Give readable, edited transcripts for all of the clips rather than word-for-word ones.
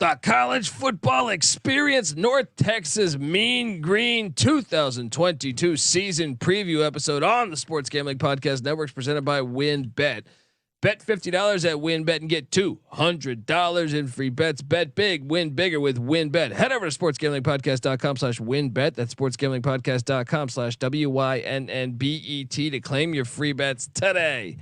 The college football experience, North Texas Mean Green 2022 season preview episode on the Sports Gambling Podcast Networks, presented by WinBet. Bet $50 at WinBet and get $200 in free bets. Bet big, win bigger with WinBet. Head over to sportsgamblingpodcast.com/WinBet. That's sportsgamblingpodcast.com/WYNNBET to claim your free bets today.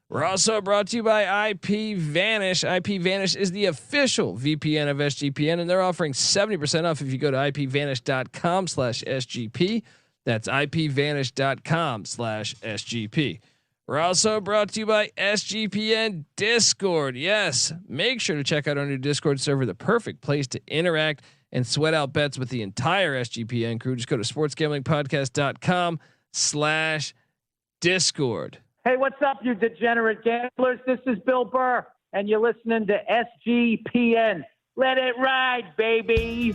We're also brought to you by IP Vanish. IP Vanish is the official VPN of SGPN, and they're offering 70% off if you go to ipvanish.com/SGP. That's ipvanish.com/SGP. We're also brought to you by SGPN Discord. Yes, make sure to check out our new Discord server, the perfect place to interact and sweat out bets with the entire SGPN crew. Just go to sportsgamblingpodcast.com/Discord. Hey, what's up, you degenerate gamblers? This is Bill Burr, and you're listening to SGPN. Let it ride, baby.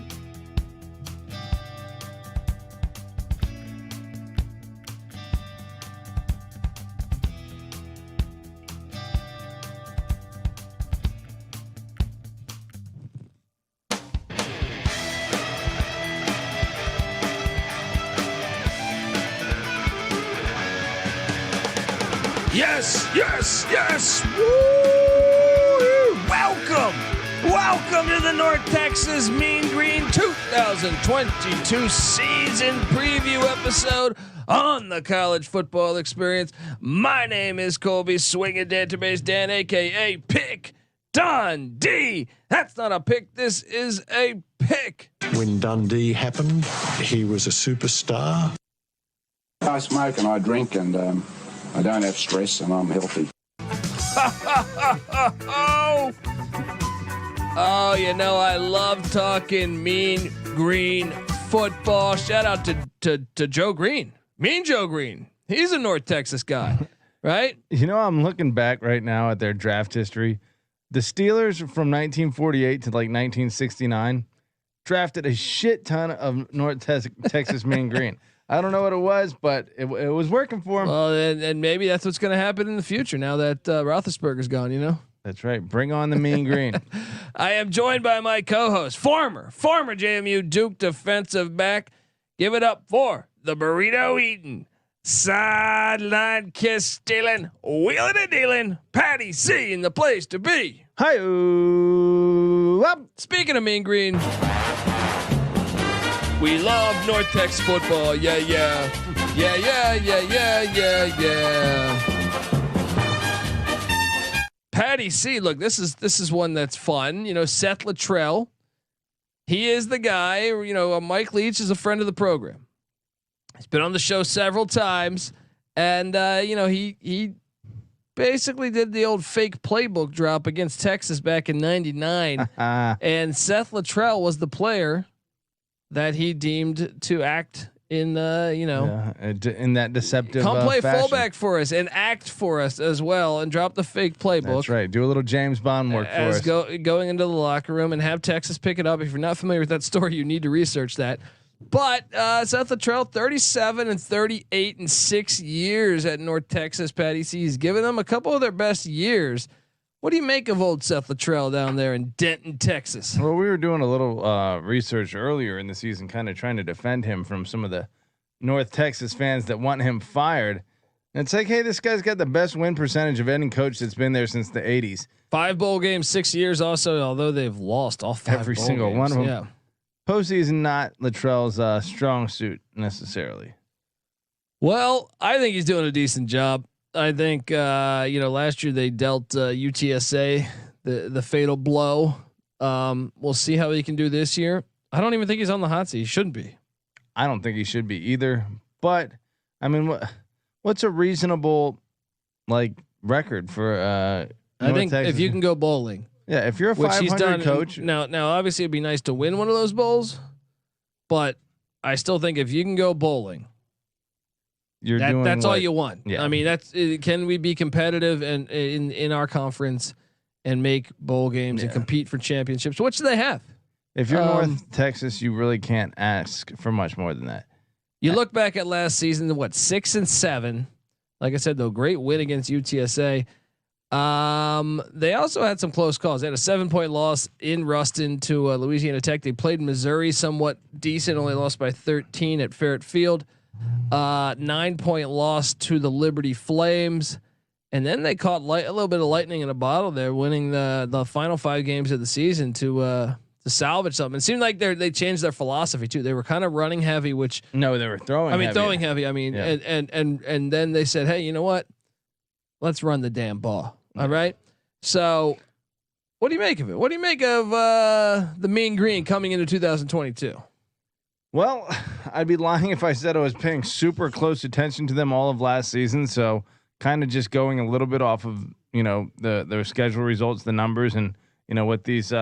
Yes, yes, yes. Woo! Welcome to the North Texas Mean Green 2022 season preview episode on the college football experience. My name is Colby Swinging Database Dan, aka Pick Dundee. That's not a pick. This is a pick. When Dundee happened, he was a superstar. I smoke and I drink and I don't have stress and I'm healthy. Oh, you know, I love talking Mean Green football. Shout out to Joe Green, Mean Joe Green. He's a North Texas guy, right? You know, I'm looking back right now at their draft history. The Steelers from 1948 to like 1969 drafted a shit ton of North Texas Mean Green. I don't know what it was, but it was working for him. Well, and maybe that's what's going to happen in the future now that Roethlisberger's gone. You know. That's right. Bring on the Mean Green. I am joined by my co-host, former JMU Duke defensive back. Give it up for the burrito eating, sideline kiss stealing, wheeling and dealing, Patty C in the place to be. Hi. Speaking of Mean Green, we love North Texas football. Yeah. Patty C, look, this is one that's fun. You know, Seth Littrell, he is the guy. You know, Mike Leach is a friend of the program. He's been on the show several times, and you know, he basically did the old fake playbook drop against Texas back in '99, and Seth Littrell was the player that he deemed to act in in that deceptive. Come play fashion. fullback for us and act for us as well, and drop the fake playbook. That's right. Do a little James Bond work for us. Going into the locker room and have Texas pick it up. If you're not familiar with that story, you need to research that. But Seth Littrell, 37 and 38 in 6 years at North Texas. Patty C, he's given them a couple of their best years. What do you make of old Seth Littrell down there in Denton, Texas? Well, we were doing a little research earlier in the season, kind of trying to defend him from some of the North Texas fans that want him fired. And it's like, hey, this guy's got the best win percentage of any coach that's been there since the 80s. 5 bowl games, 6 years. Also, although they've lost all 5 every bowl single games. one of them. Yeah. Postseason not Littrell's strong suit necessarily. Well, I think he's doing a decent job. I think last year they dealt UTSA the fatal blow. We'll see how he can do this year. I don't even think he's on the hot seat. He shouldn't be. I don't think he should be either. But I mean, what's a reasonable record for? I think Texas? If you can go bowling. Yeah, if you're a 500 coach. Now obviously it'd be nice to win one of those bowls, but I still think if you can go bowling, that's all you want. Yeah. I mean, can we be competitive and in our conference and make bowl games and compete for championships? What should they have? If you're North Texas, you really can't ask for much more than that. You look back at last season, 6 and 7. Like I said, though, great win against UTSA. They also had some close calls. They had a 7-point loss in Ruston to Louisiana Tech. They played Missouri somewhat decent, only lost by 13 at Farrett Field. 9-point loss to the Liberty Flames, and then they caught a little bit of lightning in a bottle there, winning the final 5 games of the season to salvage something. It seemed like they changed their philosophy too. They were kind of running heavy, which no, they were throwing. Throwing heavy. Yeah. And then they said, hey, you know what? Let's run the damn ball. All right. So, what do you make of it? What do you make of the Mean Green coming into 2022? Well, I'd be lying if I said I was paying super close attention to them all of last season. So, kind of just going a little bit off of their schedule results, the numbers, and what these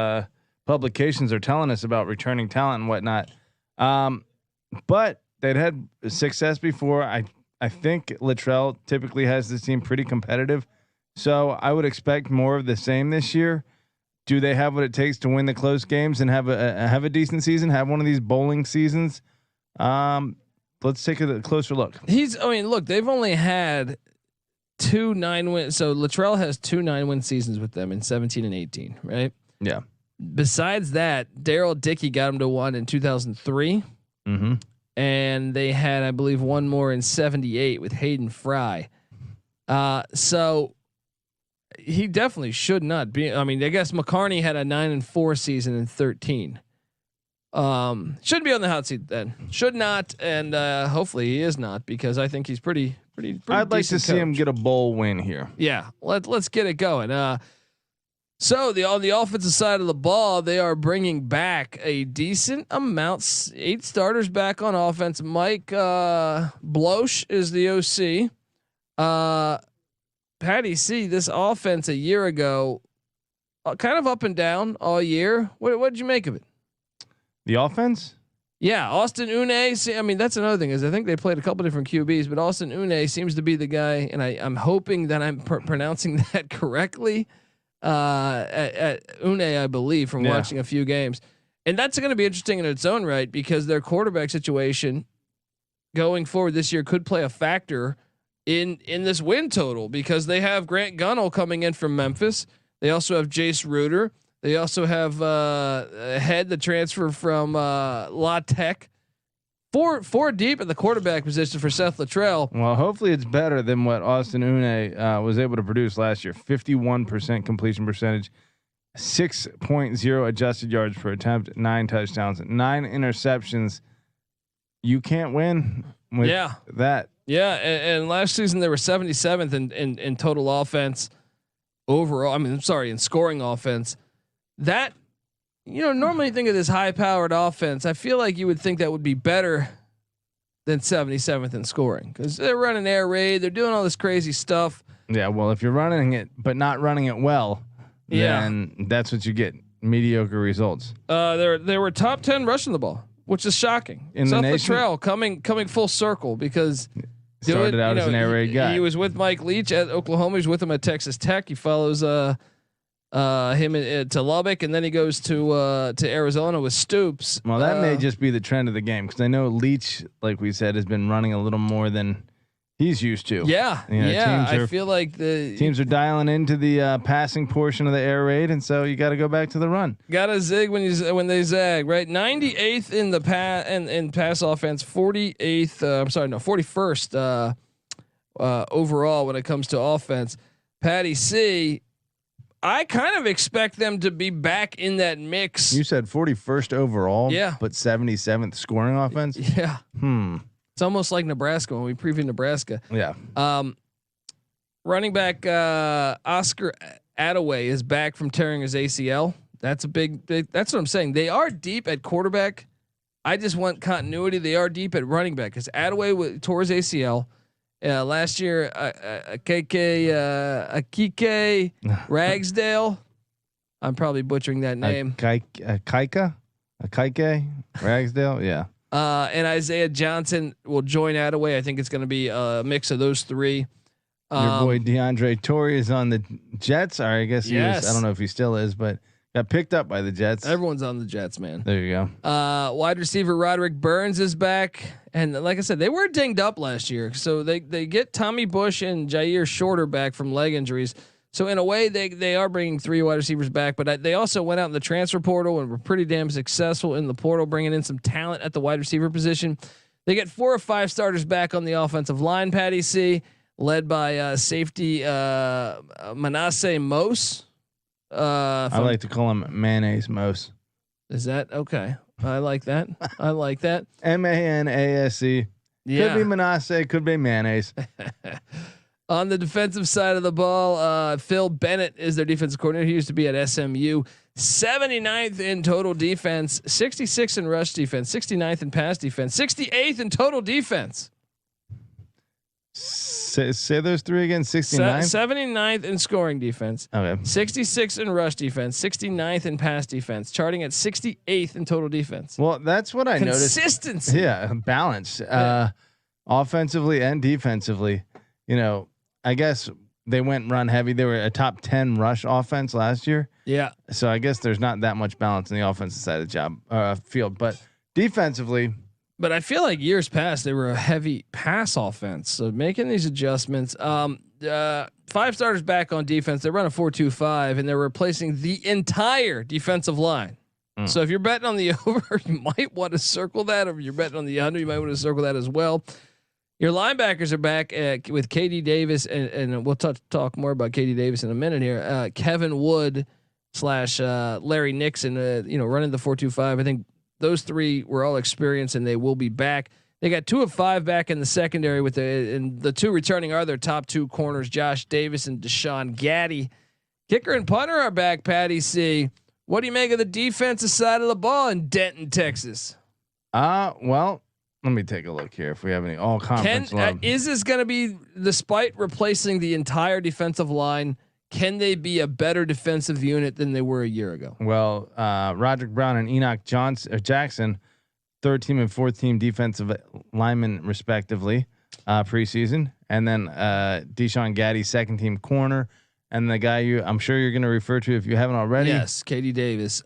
publications are telling us about returning talent and whatnot. But they'd had success before. I think Latrell typically has this team pretty competitive. So I would expect more of the same this year. Do they have what it takes to win the close games and have a decent season? Have one of these bowling seasons? Let's take a closer look. Look, they've only had 2 9-win. So Latrell has 2 9-win seasons with them in 17 and 18, right? Yeah. Besides that, Daryl Dickey got him to 1 in 2003. Mm-hmm. And they had, I believe, 1 more in 78 with Hayden Fry. So he definitely should not be. I mean, I guess McCarney had a 9-4 season in 13. Shouldn't be on the hot seat then. Should not, and hopefully he is not, because I think he's pretty. I'd like to see him get a bowl win here. Yeah, let's get it going. So on the offensive side of the ball, they are bringing back a decent amount. 8 starters back on offense. Mike Bloch is the OC. Patty C, this offense a year ago, kind of up and down all year. What did you make of it? The offense? Yeah, Austin Aune. See, I mean, that's another thing, is I think they played a couple different QBs, but Austin Aune seems to be the guy, and I'm hoping that I'm pronouncing that correctly. At Aune, I believe, from watching a few games, and that's going to be interesting in its own right, because their quarterback situation going forward this year could play a factor in this win total, because they have Grant Gunnell coming in from Memphis. They also have Jace Reuter. They also have Head, the transfer from La Tech. Four deep at the quarterback position for Seth Littrell. Well, hopefully it's better than what Austin Aune was able to produce last year. 51% completion percentage, 6.0 adjusted yards per attempt, 9 touchdowns, 9 interceptions. You can't win with that. Yeah, and last season they were 77th in total offense overall. I mean, I'm sorry, in scoring offense. That, normally you think of this high-powered offense. I feel like you would think that would be better than 77th in scoring, because they're running air raid, they're doing all this crazy stuff. Yeah, well, if you're running it but not running it well, then that's what you get: mediocre results. They were top 10 rushing the ball, which is shocking. In the nation, Latrell coming full circle, because started out as an air raid guy. He was with Mike Leach at Oklahoma. He was with him at Texas Tech. He follows him to Lubbock, and then he goes to Arizona with Stoops. Well, that may just be the trend of the game, because I know Leach, like we said, has been running a little more than he's used to. Yeah, I feel like the teams are dialing into the passing portion of the air raid, and so you got to go back to the run. Got to zig when they zag, right? 98th in the pass offense, 41st overall when it comes to offense. Patty C, I kind of expect them to be back in that mix. You said 41st overall, yeah, but 77th scoring offense. Yeah. It's almost like Nebraska when we previewed Nebraska. Yeah. Running back Oscar Asaway is back from tearing his ACL. That's a big. That's what I'm saying. They are deep at quarterback. I just want continuity. They are deep at running back, because Asaway tore his ACL last year. Ikaika Ragsdale. I'm probably butchering that name. Ikaika Ragsdale. Yeah. And Isaiah Johnson will join Asaway. I think it's going to be a mix of those three. Your boy DeAndre Torrey is on the Jets. Or I guess he was, I don't know if he still is, but got picked up by the Jets. Everyone's on the Jets, man. There you go. Wide receiver Roderick Burns is back, and like I said, they were dinged up last year, so they get Tommy Bush and Jair Shorter back from leg injuries. So in a way, they are bringing 3 wide receivers back, but they also went out in the transfer portal and were pretty damn successful in the portal, bringing in some talent at the wide receiver position. They get 4 or 5 starters back on the offensive line. Patty C, led by safety Manasseh Mose. I like to call him Mayonnaise Mose. Is that okay? I like that. I like that. Manase. Yeah. Could be Manasseh. Could be mayonnaise. On the defensive side of the ball, Phil Bennett is their defensive coordinator. He used to be at SMU. 79th in total defense, 66th in rush defense, 69th in pass defense, 68th in total defense. Say those 3 again. 69th, 79th in scoring defense. Okay. 66th in rush defense, 69th in pass defense, charting at 68th in total defense. Well, that's what I noticed. Consistency. Yeah, balance, offensively and defensively. You know, I guess they went run heavy. They were a top 10 rush offense last year. Yeah. So I guess there's not that much balance in the offensive side of the field, but defensively. But I feel like years past they were a heavy pass offense. So making these adjustments, 5 starters back on defense. They run a 4-2-5, and they're replacing the entire defensive line. So if you're betting on the over, you might want to circle that. Or if you're betting on the under, you might want to circle that as well. Your linebackers are back with KD Davis, and we'll talk more about KD Davis in a minute here. Kevin Wood / Larry Nixon, running the 4-2-5. I think those 3 were all experienced, and they will be back. They got 2 of 5 back in the secondary and the 2 returning are their top 2 corners, Josh Davis and DeShawn Gaddie. Kicker and punter are back, Patty C. What do you make of the defensive side of the ball in Denton, Texas? Well, let me take a look here if we have any all conference love. Is this going to be, despite replacing the entire defensive line, can they be a better defensive unit than they were a year ago? Well, Roderick Brown and Enoch Jackson, 3rd team and 4th team defensive linemen respectively, preseason, and then DeShawn Gaddie, 2nd team corner, and the guy I'm sure you're going to refer to if you haven't already. Yes, KD Davis.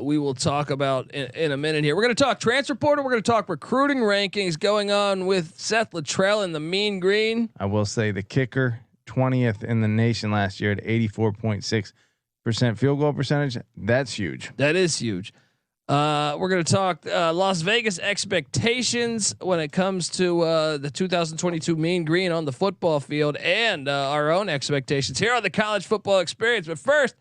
We will talk about in a minute here. We're going to talk transfer portal. We're going to talk recruiting rankings going on with Seth Littrell in the Mean Green. I will say the kicker, 20th in the nation last year at 84.6% field goal percentage. That's huge. That is huge. We're going to talk Las Vegas expectations when it comes to the 2022 Mean Green on the football field, and our own expectations here on the College Football Experience. But first,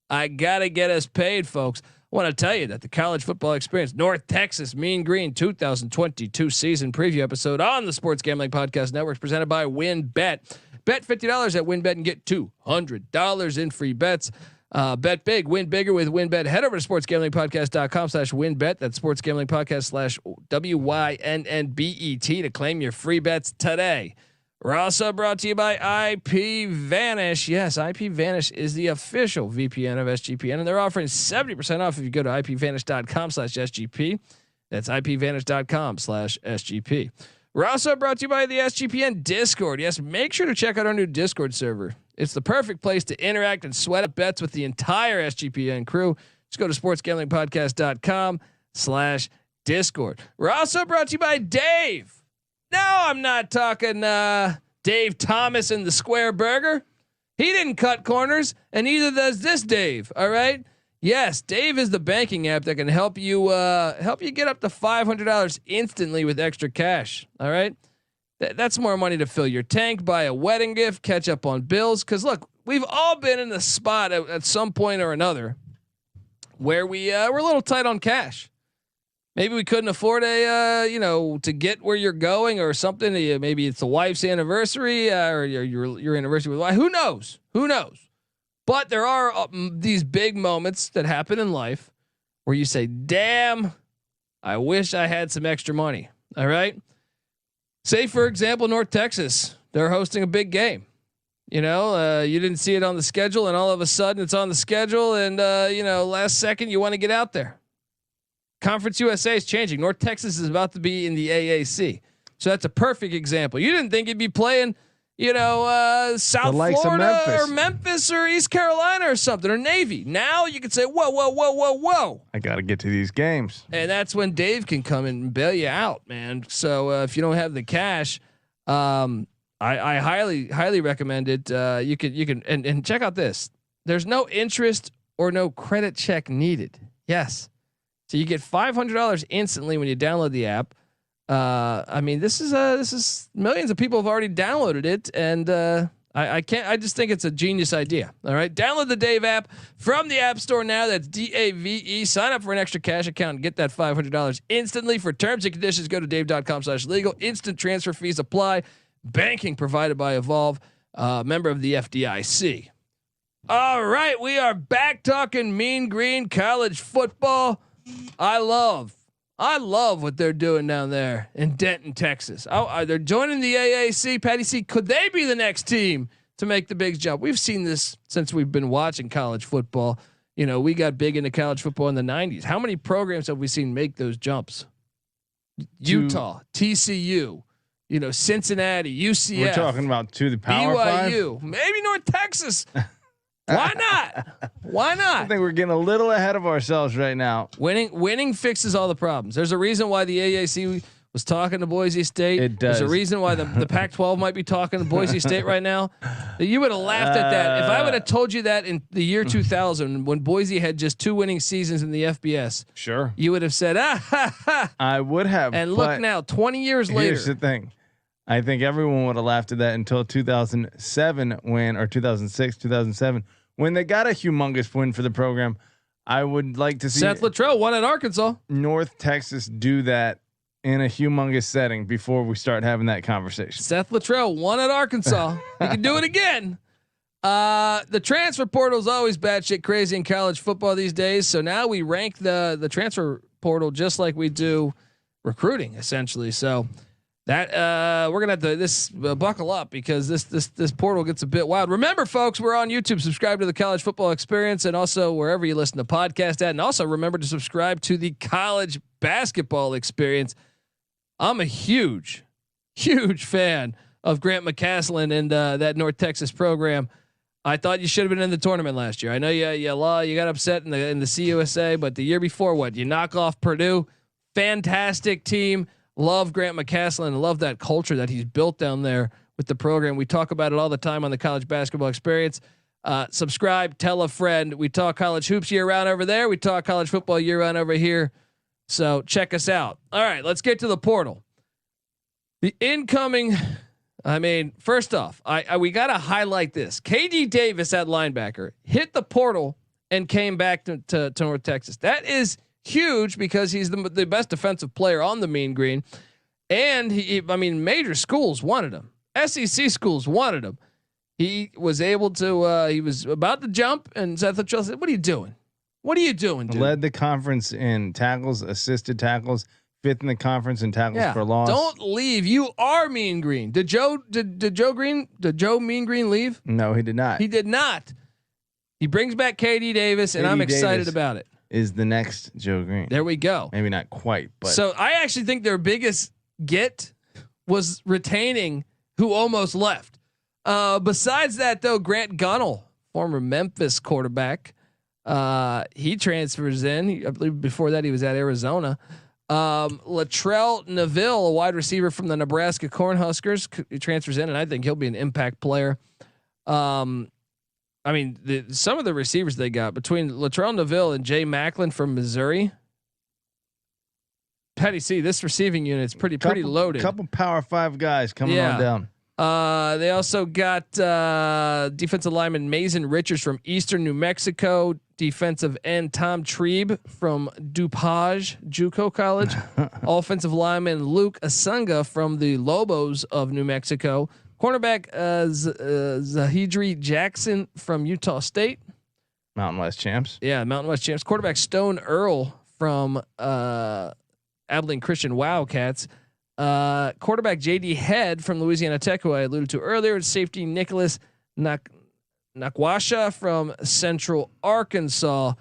I got to get us paid, folks. I want to tell you that the College Football Experience North Texas Mean Green 2022 season preview episode on the Sports Gambling Podcast Network is presented by WinBet. Bet $50 at WinBet and get $200 in free bets. Bet big, win bigger with WinBet. Head over to sportsgamblingpodcast.com/WinBet. That's sportsgamblingpodcast/WYNNBET to claim your free bets today. We're also brought to you by IP Vanish. Yes, IP Vanish is the official VPN of SGPN, and they're offering 70% off if you go to ipvanish.com/SGP. That's ipvanish.com/SGP. We're also brought to you by the SGPN Discord. Yes, make sure to check out our new Discord server. It's the perfect place to interact and sweat out bets with the entire SGPN crew. Just go to sportsgamblingpodcast.com/Discord. We're also brought to you by Dave. No, I'm not talking Dave Thomas in the Square Burger. He didn't cut corners, and neither does this Dave. All right. Yes, Dave is the banking app that can help you get up to $500 instantly with extra cash. All right. That's more money to fill your tank, buy a wedding gift, catch up on bills. Cause look, we've all been in the spot at some point or another where we're a little tight on cash. Maybe we couldn't afford to get where you're going or something. Maybe it's the wife's anniversary or your anniversary with wife. Who knows? But there are these big moments that happen in life where you say, damn, I wish I had some extra money. All right. Say, for example, North Texas, they're hosting a big game. You didn't see it on the schedule, and all of a sudden it's on the schedule, and last second you want to get out there. Conference USA is changing. North Texas is about to be in the AAC, so that's a perfect example. You didn't think you'd be playing, South Florida or Memphis or East Carolina or something, or Navy. Now you can say, whoa. I got to get to these games. And that's when Dave can come in and bail you out, man. So if you don't have the cash, I highly recommend it. You can and check out this. There's no interest or no credit check needed. Yes. So you get $500 instantly when you download the app. I mean, this is millions of people have already downloaded it, and I just think it's a genius idea. All right, download the Dave app from the App Store now. That's DAVE. Sign up for an extra cash account and get that $500 instantly. For terms and conditions, go to dave.com/legal. Instant transfer fees apply. Banking provided by Evolve, member of the FDIC. All right, we are back talking Mean Green college football. I love what they're doing down there in Denton, Texas. They're joining the AAC. Patty C, could they be the next team to make the big jump? We've seen this since we've been watching college football. You know, we got big into college football in the 90s. How many programs have we seen make those jumps? Utah, TCU, you know, Cincinnati, UCF. We're talking about to the Power BYU, 5? maybe North Texas. Why not? Why not? I think we're getting a little ahead of ourselves right now. Winning fixes all the problems. There's a reason why the AAC was talking to Boise State. It does. There's a reason why the Pac-12 might be talking to Boise State right now. You would have laughed at that if I would have told you that in the year 2000 when Boise had just 2 winning seasons in the FBS. Sure, you would have said, I would have. And look now, 20 years later. Here's the thing. I think everyone would have laughed at that until 2007 or 2006, 2007 when they got a humongous win for the program. I would like to see Seth Littrell won at Arkansas. North Texas do that in a humongous setting before we start having that conversation. Seth Littrell won at Arkansas. He can do it again. The transfer portal is always batshit crazy in college football these days. So now we rank the transfer portal just like we do recruiting, essentially. So that we're gonna have to buckle up because this portal gets a bit wild. Remember, folks, we're on YouTube. Subscribe to the College Football Experience and also wherever you listen to podcasts at. And also remember to subscribe to the College Basketball Experience. I'm a huge fan of Grant McCaslin and that North Texas program. I thought you should have been in the tournament last year. I know you got upset in the CUSA, but the year before, you knock off Purdue. Fantastic team. Love Grant McCaslin and love that culture that he's built down there with the program. We talk about it all the time on the College Basketball Experience. Subscribe, tell a friend. We talk college hoops year round over there. We talk college football year round over here. So check us out. All right, let's get to the portal. The incoming. I mean, first off, we got to highlight this. KD Davis at linebacker hit the portal and came back to North Texas. That is huge because he's the best defensive player on the Mean Green, and major schools wanted him. SEC schools wanted him. He was able to. He was about to jump, and Seth Littrell said, "What are you doing? What are you doing, dude?" Led the conference in tackles, assisted tackles, 5th in the conference in tackles for loss. Don't leave. You are Mean Green. Did Joe Mean Green leave? No, he did not. He did not. He brings back KD Davis, and I'm excited about it. Is the next Joe Green. There we go. Maybe not quite, but so I actually think their biggest get was retaining who almost left. Besides that, though, Grant Gunnell, former Memphis quarterback, he transfers in. I believe before that he was at Arizona. Latrell Neville, a wide receiver from the Nebraska Cornhuskers, he transfers in, and I think he'll be an impact player. Some of the receivers they got between Latrell Neville and Jay Maclin from Missouri. Petty C, this receiving unit's pretty loaded. Couple Power 5 guys coming on down. They also got defensive lineman Mazin Richards from Eastern New Mexico, defensive end Tom Trebe from DuPage JUCO College, offensive lineman Luke Asunga from the Lobos of New Mexico, cornerback Zahidri Jackson from Utah State, Mountain West champs. Yeah, Mountain West champs. Quarterback Stone Earl from Abilene Christian Wildcats. Quarterback JD Head from Louisiana Tech, who I alluded to earlier. Safety Nicholas Nakwasha from Central Arkansas.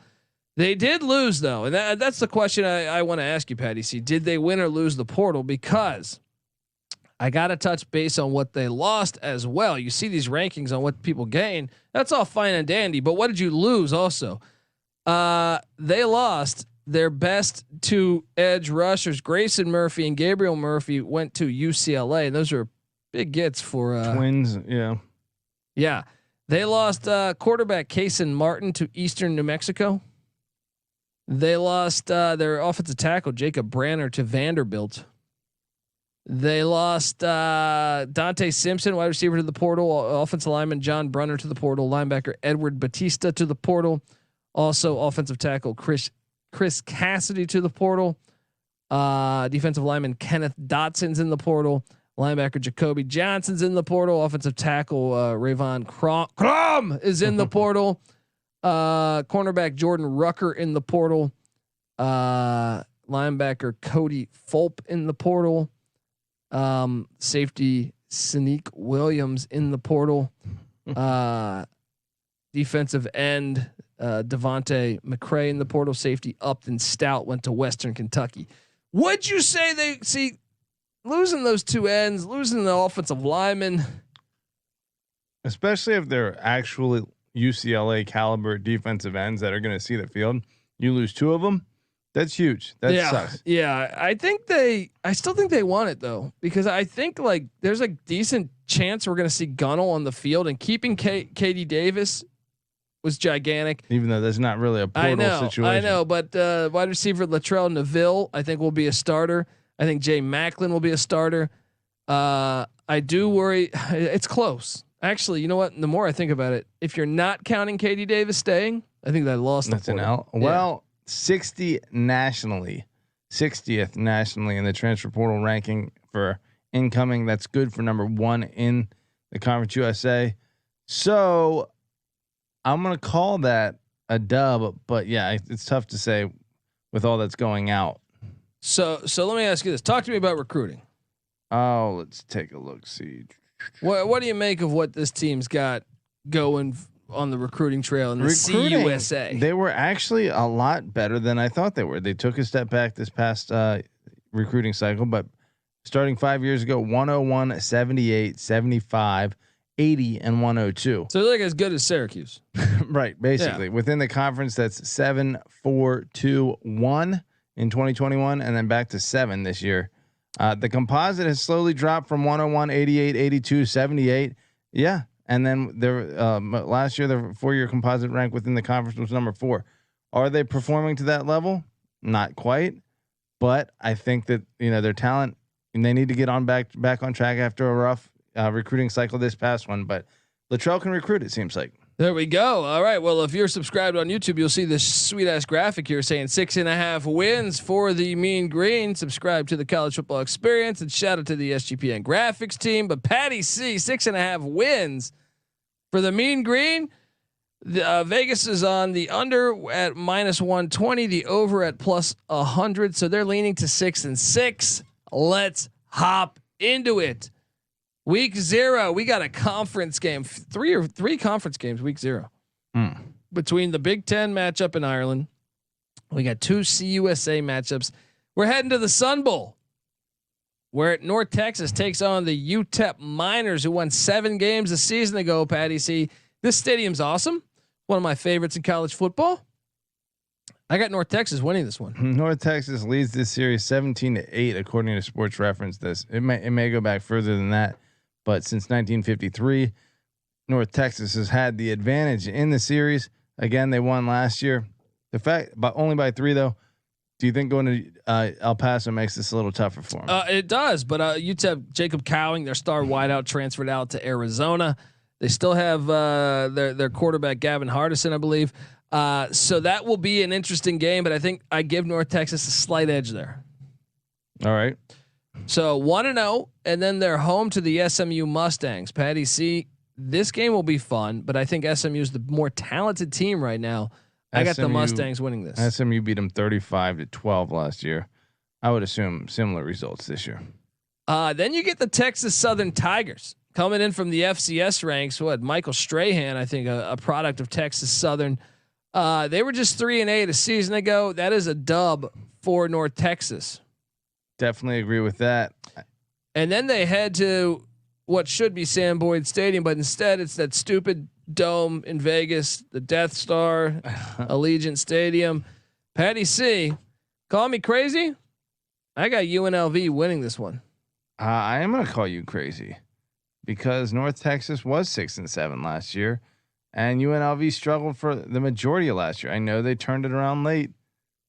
They did lose though, and that's the question I want to ask you, Patty C. Did they win or lose the portal? Because I got to touch base on what they lost as well. You see these rankings on what people gain. That's all fine and dandy, but what did you lose also? They lost their best 2 edge rushers, Grayson Murphy and Gabriel Murphy, went to UCLA, and those are Big gets for Twins. Yeah. Yeah. They lost quarterback Kason Martin to Eastern New Mexico. They lost their offensive tackle Jacob Branner to Vanderbilt. They lost Dante Simpson, wide receiver, to the portal. Offensive lineman John Brunner to the portal. Linebacker Edward Batista to the portal. Also offensive tackle Chris Cassidy to the portal. Defensive lineman Kenneth Dotson's in the portal. Linebacker Jacoby Johnson's in the portal. Offensive tackle Rayvon Crum is in the portal. Cornerback Jordan Rucker in the portal. Linebacker Cody Fulp in the portal. Safety Sneak Williams in the portal. Defensive end Devontae McCray in the portal. Safety Upton Stout went to Western Kentucky. Would you say they see losing those two ends, losing the offensive lineman, especially if they're actually UCLA caliber defensive ends that are going to see the field? You lose two of them. That's huge. That sucks. Yeah. I still think they want it though, because I think like there's a decent chance we're going to see Gunnell on the field, and keeping KD Davis was gigantic. Even though there's not really a portal situation. I know, but wide receiver Latrell Neville, I think will be a starter. I think Jay Maclin will be a starter. I do worry. It's close. Actually, you know what? The more I think about it, if you're not counting KD Davis staying, I think that lost. That's an L. Well, 60th nationally in the transfer portal ranking for incoming. That's good for number 1 in the Conference USA. So I'm going to call that a dub, but yeah, it's tough to say with all that's going out. So let me ask you this. Talk to me about recruiting. Oh, let's take a look. See. What do you make of what this team's got going on the recruiting trail in the CUSA? They were actually a lot better than I thought they were. They took a step back this past recruiting cycle, but starting 5 years ago, 101, 78, 75, 80, and 102. So they're like as good as Syracuse. Right. Basically within the conference, that's 7, 4, 2, 1 in 2021, and then back to 7 this year. The composite has slowly dropped from 101, 88, 82, 78. Yeah. And then last year, the 4-year composite rank within the conference was number 4. Are they performing to that level? Not quite, but I think that, their talent, and they need to get on back on track after a rough recruiting cycle this past one, but Latrell can recruit, it seems like. There we go. All right. Well, if you're subscribed on YouTube, you'll see this sweet ass graphic here saying 6.5 wins for the Mean Green. Subscribe to the College Football Experience, and shout out to the SGPN graphics team. But Patty C, 6.5 wins for the Mean Green. Vegas is on the under at -120, the over at +100. So they're leaning to 6-6. Let's hop into it. Week 0, we got a conference game, three conference games. Week 0 between the Big Ten matchup in Ireland. We got 2 CUSA matchups. We're heading to the Sun Bowl, where North Texas takes on the UTEP Miners, who won 7 games a season ago. Patty C, this stadium's awesome. One of my favorites in college football. I got North Texas winning this one. North Texas leads this series 17-8, according to Sports Reference. It may go back further than that. But since 1953, North Texas has had the advantage in the series. Again, they won last year. The fact, but only by 3 though. Do you think going to El Paso makes this a little tougher for them? It does, but UTEP Jacob Cowing, their star wideout, transferred out to Arizona. They still have their quarterback Gavin Hardison, I believe. So that will be an interesting game, but I think I give North Texas a slight edge there. All right. So 1-0, and then they're home to the SMU Mustangs. Patty C, this game will be fun, but I think SMU is the more talented team right now. I got the Mustangs winning this. SMU beat them 35-12 last year. I would assume similar results this year. Then you get the Texas Southern Tigers coming in from the FCS ranks. Michael Strahan, I think a product of Texas Southern. They were just 3-8 a season ago. That is a dub for North Texas. Definitely agree with that. And then they head to what should be Sam Boyd Stadium, but instead it's that stupid dome in Vegas, the Death Star, Allegiant Stadium. Patty C, call me crazy. I got UNLV winning this one. I am going to call you crazy. because North Texas was 6-7 last year, and UNLV struggled for the majority of last year. I know they turned it around late.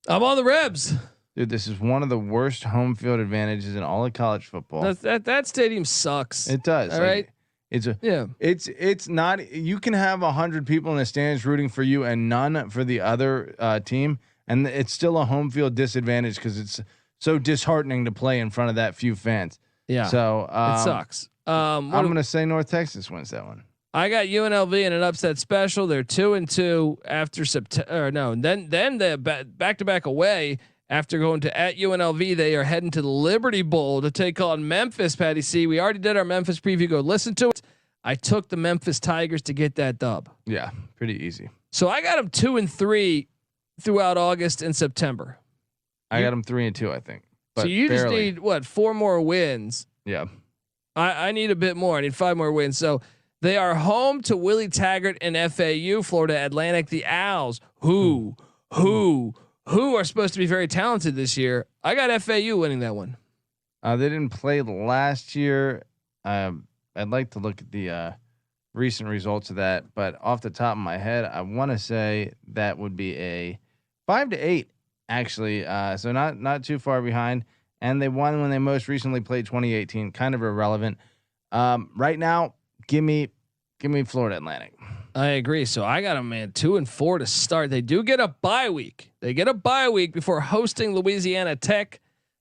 I'm on the Rebs. Dude, this is one of the worst home field advantages in all of college football. That stadium sucks. It does. All right. It's not. You can have 100 people in the stands rooting for you and none for the other team, and it's still a home field disadvantage because it's so disheartening to play in front of that few fans. Yeah. So it sucks. I'm going to say North Texas wins that one. I got UNLV in an upset special. They're 2-2 after September. No, then the back-to-back away after going to at UNLV. They are heading to the Liberty Bowl to take on Memphis. Patty C. We already did our Memphis preview. Go listen to it. I took the Memphis Tigers to get that dub. Yeah, pretty easy. So I got them 2-3 throughout August and September. I got them 3-2, I think. But so you just need 4 more wins. Yeah. I need a bit more. I need 5 more wins. So they are home to Willie Taggart and FAU, Florida Atlantic, the Owls, who are supposed to be very talented this year. I got FAU winning that one. They didn't play last year. I'd like to look at the recent results of that, but off the top of my head, I want to say that would be a 5-8 actually. So not too far behind. And they won when they most recently played 2018. Kind of irrelevant. Right now, give me Florida Atlantic. I agree. So I got them, man, 2-4 to start. They do get a bye week. They get a bye week before hosting Louisiana Tech.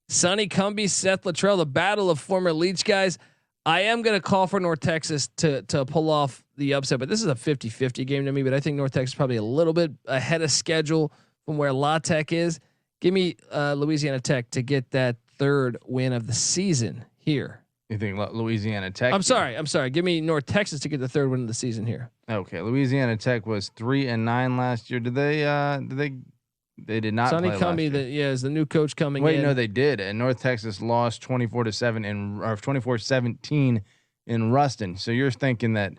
Sonny Cumbie, Seth Littrell, the battle of former Leach guys. I am going to call for North Texas to pull off the upset, but this is a 50-50 game to me. But I think North Texas is probably a little bit ahead of schedule from where La Tech is. Give me Louisiana Tech to get that 3rd win of the season here. You think Louisiana Tech? I'm sorry. Give me North Texas to get the 3rd win of the season here. Okay, Louisiana Tech was 3-9 last year. Did they? They did not. Sonny play Cumbie, is the new coach coming in. Wait, no, they did. And North Texas lost 24-7 or 24-17 in Ruston. So you're thinking that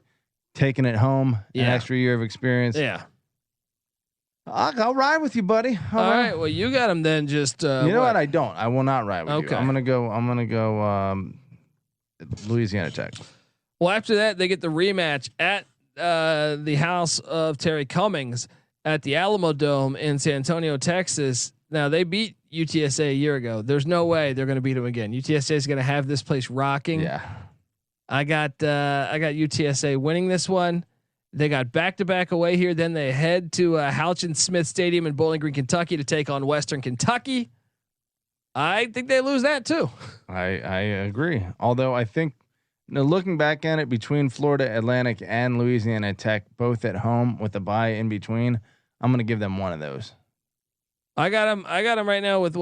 taking it home, an extra year of experience. Yeah. I'll ride with you, buddy. All right. Well, you got him then. Just you know what? I don't. I will not ride with you. I'm gonna go. Louisiana Tech. Well, after that, they get the rematch at the house of Terry Cummings at the Alamo Dome in San Antonio, Texas. Now they beat UTSA a year ago. There's no way they're going to beat them again. UTSA is going to have this place rocking. Yeah. I got UTSA winning this one. They got back-to-back away here. Then they head to Houchin Smith Stadium in Bowling Green, Kentucky to take on Western Kentucky. I think they lose that too. I agree. Although I think, looking back at it, between Florida Atlantic and Louisiana Tech, both at home with a bye in between, I'm going to give them one of those. I got them right now with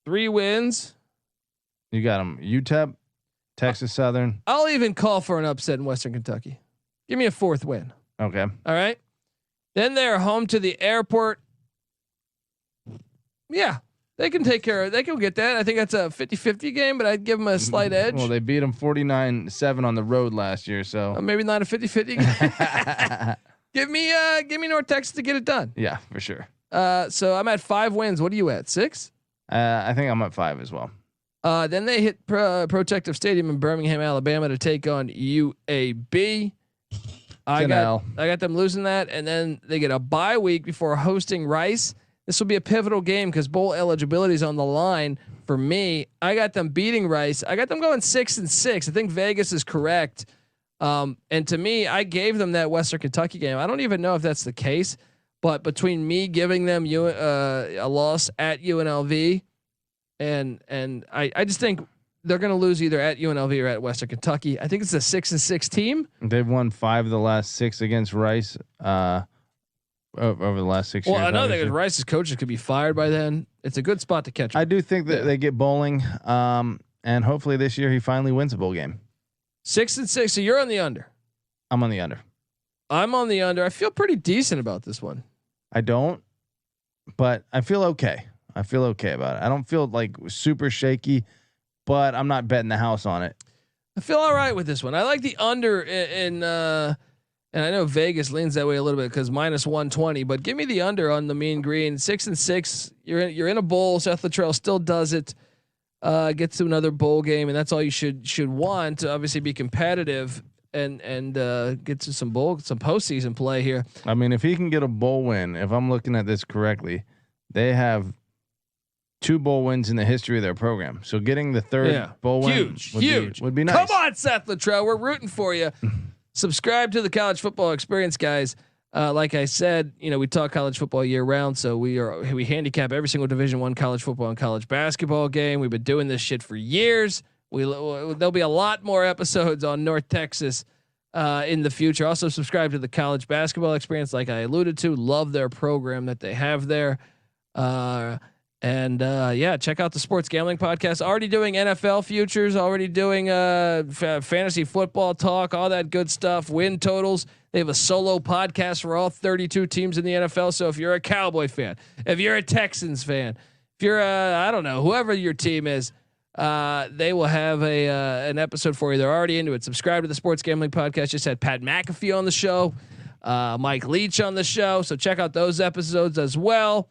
3 wins. You got them UTEP, Texas Southern. I'll even call for an upset in Western Kentucky. Give me a 4th win. Okay. All right. Then they're home to the airport. Yeah, they can take care of. They can get that. I think that's a 50-50 game, but I'd give them a slight edge. Well, they beat them 49-7 on the road last year, so maybe not a 50-50 game. Give me North Texas to get it done. Yeah, for sure. So I'm at 5 wins. What are you at? 6? I think I'm at 5 as well. Then they hit Protective Stadium in Birmingham, Alabama to take on UAB. I got them losing that, and then they get a bye week before hosting Rice. This will be a pivotal game because bowl eligibility is on the line for me. I got them beating Rice. I got them going 6-6. I think Vegas is correct. And to me, I gave them that Western Kentucky game. I don't even know if that's the case, but between me giving them a loss at UNLV, and I just think they're going to lose either at UNLV or at Western Kentucky. I think it's a 6-6 team. They've won 5 of the last 6 against Rice over the last 6 years. Well, I know that Rice's coaches could be fired by then. It's a good spot to catch. I do think that they get bowling, and hopefully this year he finally wins a bowl game. 6-6. So you're on the under. I'm on the under. I'm on the under. I feel pretty decent about this one. I don't, but I feel okay. I feel okay about it. I don't feel like super shaky, but I'm not betting the house on it. I feel all right with this one. I like the under in and I know Vegas leans that way a little bit because -120, but give me the under on the Mean Green. 6-6. You're in a bowl. Seth Littrell still does it. get to another bowl game, and that's all you should want to obviously be competitive and get to some postseason play here. I mean, if he can get a bowl win, if I'm looking at this correctly, they have 2 bowl wins in the history of their program. So getting the 3rd bowl win would be nice. Come on, Seth Littrell, we're rooting for you. Subscribe to the College Football Experience, guys. Like I said, we talk college football year round, so we handicap every single Division I college football and college basketball game. We've been doing this shit for years. There'll be a lot more episodes on North Texas in the future. Also, subscribe to the College Basketball Experience, like I alluded to. Love their program that they have there. Check out the Sports Gambling Podcast. Already doing NFL futures. Already doing fantasy football talk. All that good stuff. Win totals. They have a solo podcast for all 32 teams in the NFL. So if you're a Cowboy fan, if you're a Texans fan, if you're I don't know, whoever your team is, they will have an episode for you. They're already into it. Subscribe to the Sports Gambling Podcast. Just had Pat McAfee on the show, Mike Leach on the show. So check out those episodes as well.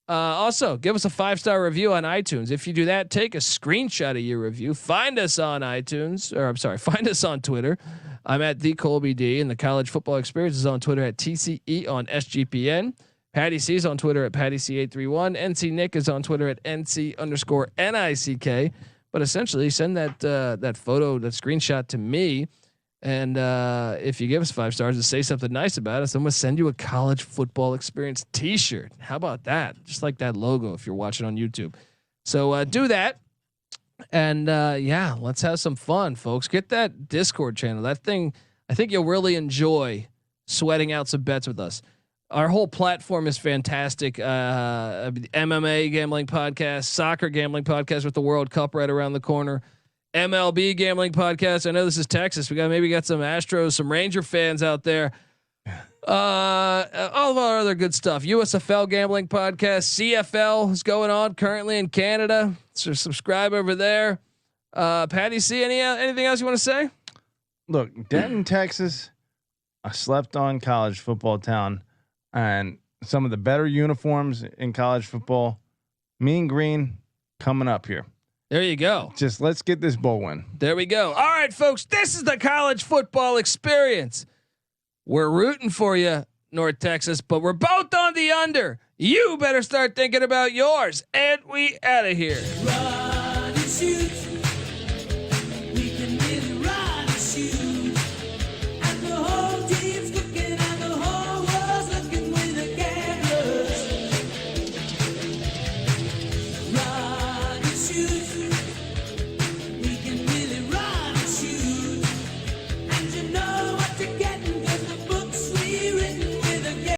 Also, give us a 5-star review on iTunes. If you do that, take a screenshot of your review. Find us on iTunes, find us on Twitter. I'm at the Colby D, and the College Football Experience is on Twitter at TCE on SGPN. Patty C is on Twitter at Patty C831. NC Nick is on Twitter at NC_NICK. But essentially, send that photo, that screenshot to me. And if you give us 5 stars and say something nice about us, I'm gonna send you a College Football Experience T-shirt. How about that? Just like that logo if you're watching on YouTube. So do that, and let's have some fun, folks. Get that Discord channel. That thing, I think you'll really enjoy sweating out some bets with us. Our whole platform is fantastic. MMA gambling podcast, soccer gambling podcast with the World Cup right around the corner. MLB gambling podcast. I know this is Texas. We got some Astros, some Ranger fans out there. All of our other good stuff. USFL gambling podcast. CFL is going on currently in Canada. So subscribe over there. Patty C, anything else you want to say? Look, Denton, Texas, a slept on college football town, and some of the better uniforms in college football. Mean Green coming up here. There you go. Just let's get this bowl win. There we go. All right, folks, this is the College Football Experience. We're rooting for you, North Texas, but we're both on the under. You better start thinking about yours. And we out of here.